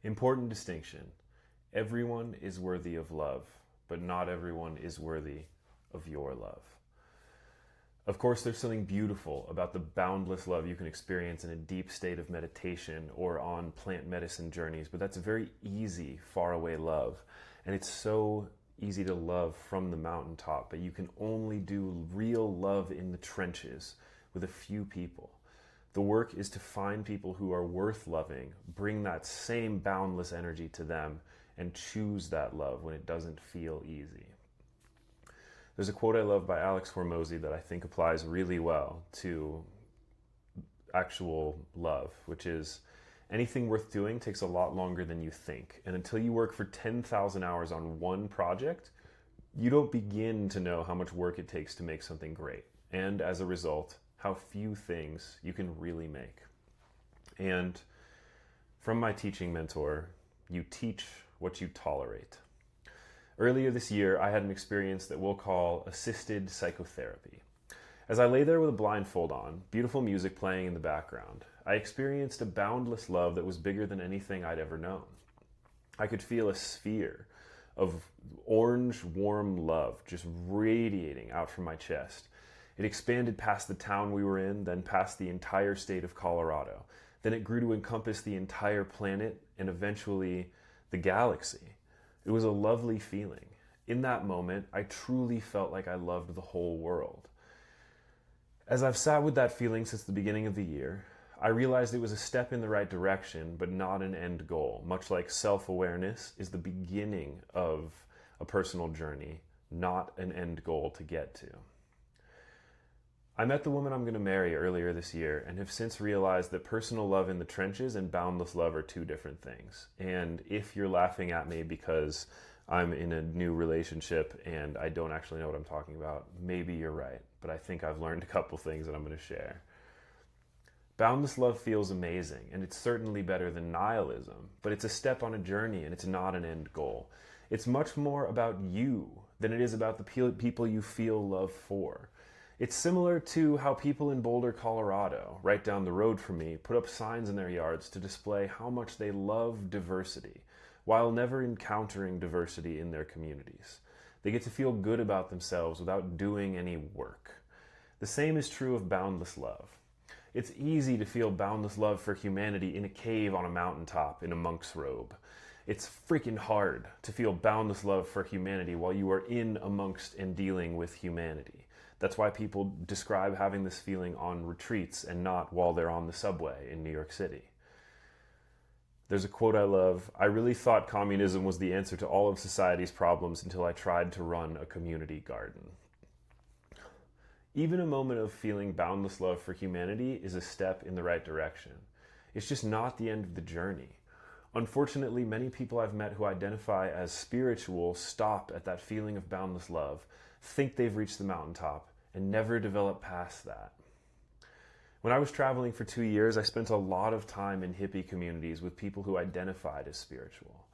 Important distinction. Everyone is worthy of love, but not everyone is worthy of your love. Of course, there's something beautiful about the boundless love you can experience in a deep state of meditation or on plant medicine journeys, but that's a very easy, faraway love. And it's so easy to love from the mountaintop, but you can only do real love in the trenches with a few people. The work is to find people who are worth loving, bring that same boundless energy to them, and choose that love when it doesn't feel easy. There's a quote I love by Alex Hormozi that I think applies really well to actual love, which is anything worth doing takes a lot longer than you think. And until you work for 10,000 hours on one project, you don't begin to know how much work it takes to make something great. And as a result, how few things you can really make. And from my teaching mentor, you teach what you tolerate. Earlier this year, I had an experience that we'll call assisted psychotherapy. As I lay there with a blindfold on, beautiful music playing in the background, I experienced a boundless love that was bigger than anything I'd ever known. I could feel a sphere of orange, warm love just radiating out from my chest. It expanded past the town we were in, then past the entire state of Colorado. Then it grew to encompass the entire planet and eventually the galaxy. It was a lovely feeling. In that moment, I truly felt like I loved the whole world. As I've sat with that feeling since the beginning of the year, I realized it was a step in the right direction, but not an end goal, much like self-awareness is the beginning of a personal journey, not an end goal to get to. I met the woman I'm going to marry earlier this year and have since realized that personal love in the trenches and boundless love are two different things. And if you're laughing at me because I'm in a new relationship and I don't actually know what I'm talking about, maybe you're right. But I think I've learned a couple things that I'm going to share. Boundless love feels amazing, and it's certainly better than nihilism, but it's a step on a journey and it's not an end goal. It's much more about you than it is about the people you feel love for. It's similar to how people in Boulder, Colorado, right down the road from me, put up signs in their yards to display how much they love diversity, while never encountering diversity in their communities. They get to feel good about themselves without doing any work. The same is true of boundless love. It's easy to feel boundless love for humanity in a cave on a mountaintop in a monk's robe. It's freaking hard to feel boundless love for humanity while you are in amongst and dealing with humanity. That's why people describe having this feeling on retreats and not while they're on the subway in New York City. There's a quote I love: "I really thought communism was the answer to all of society's problems until I tried to run a community garden." Even a moment of feeling boundless love for humanity is a step in the right direction. It's just not the end of the journey. Unfortunately, many people I've met who identify as spiritual stop at that feeling of boundless love, think they've reached the mountaintop, and never develop past that. When I was traveling for 2 years, I spent a lot of time in hippie communities with people who identified as spiritual.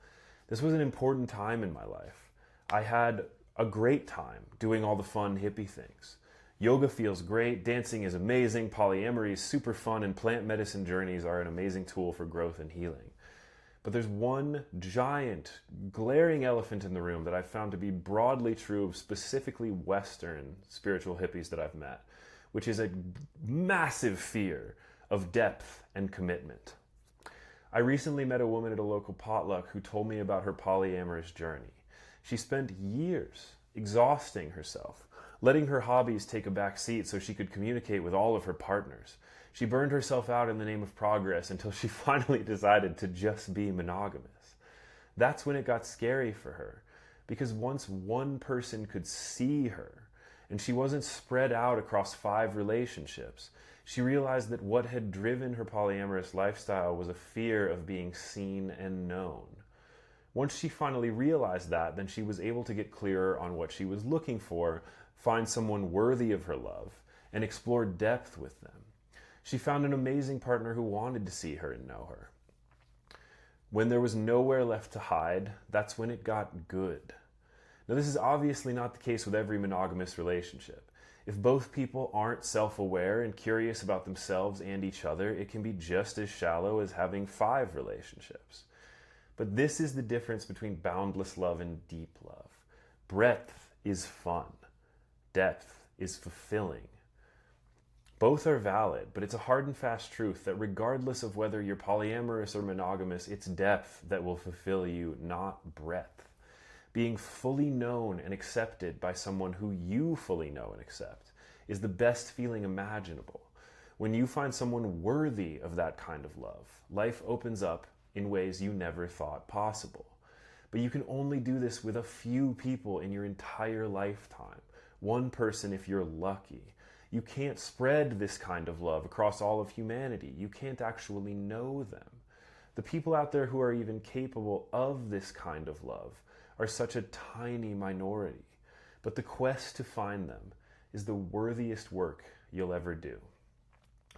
This was an important time in my life. I had a great time doing all the fun hippie things. Yoga feels great, dancing is amazing, polyamory is super fun, and plant medicine journeys are an amazing tool for growth and healing. But there's one giant, glaring elephant in the room that I've found to be broadly true of specifically Western spiritual hippies that I've met, which is a massive fear of depth and commitment. I recently met a woman at a local potluck who told me about her polyamorous journey. She spent years exhausting herself, letting her hobbies take a back seat so she could communicate with all of her partners. She burned herself out in the name of progress until she finally decided to just be monogamous. That's when it got scary for her, because once one person could see her, and she wasn't spread out across 5 relationships, she realized that what had driven her polyamorous lifestyle was a fear of being seen and known. Once she finally realized that, then she was able to get clearer on what she was looking for, find someone worthy of her love, and explore depth with them. She found an amazing partner who wanted to see her and know her. When there was nowhere left to hide, that's when it got good. Now, this is obviously not the case with every monogamous relationship. If both people aren't self-aware and curious about themselves and each other, it can be just as shallow as having 5 relationships. But this is the difference between boundless love and deep love. Breadth is fun. Depth is fulfilling. Both are valid, but it's a hard and fast truth that regardless of whether you're polyamorous or monogamous, it's depth that will fulfill you, not breadth. Being fully known and accepted by someone who you fully know and accept is the best feeling imaginable. When you find someone worthy of that kind of love, life opens up in ways you never thought possible. But you can only do this with a few people in your entire lifetime. One person if you're lucky. You can't spread this kind of love across all of humanity. You can't actually know them. The people out there who are even capable of this kind of love are such a tiny minority. But the quest to find them is the worthiest work you'll ever do.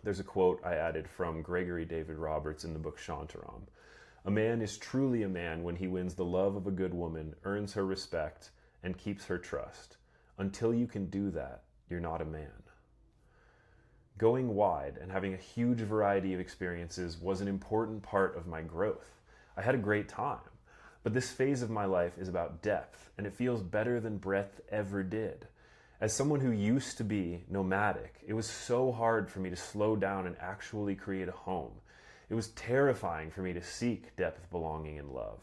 There's a quote I added from Gregory David Roberts in the book Shantaram. A man is truly a man when he wins the love of a good woman, earns her respect, and keeps her trust. Until you can do that, you're not a man. Going wide and having a huge variety of experiences was an important part of my growth. I had a great time, but this phase of my life is about depth, and it feels better than breadth ever did. As someone who used to be nomadic, it was so hard for me to slow down and actually create a home. It was terrifying for me to seek depth, belonging, and love.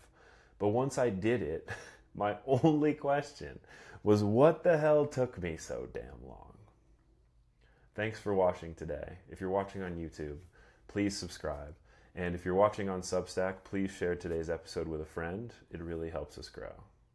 But once I did it, my only question was what the hell took me so damn long? Thanks for watching today. If you're watching on YouTube, please subscribe. And if you're watching on Substack, please share today's episode with a friend. It really helps us grow.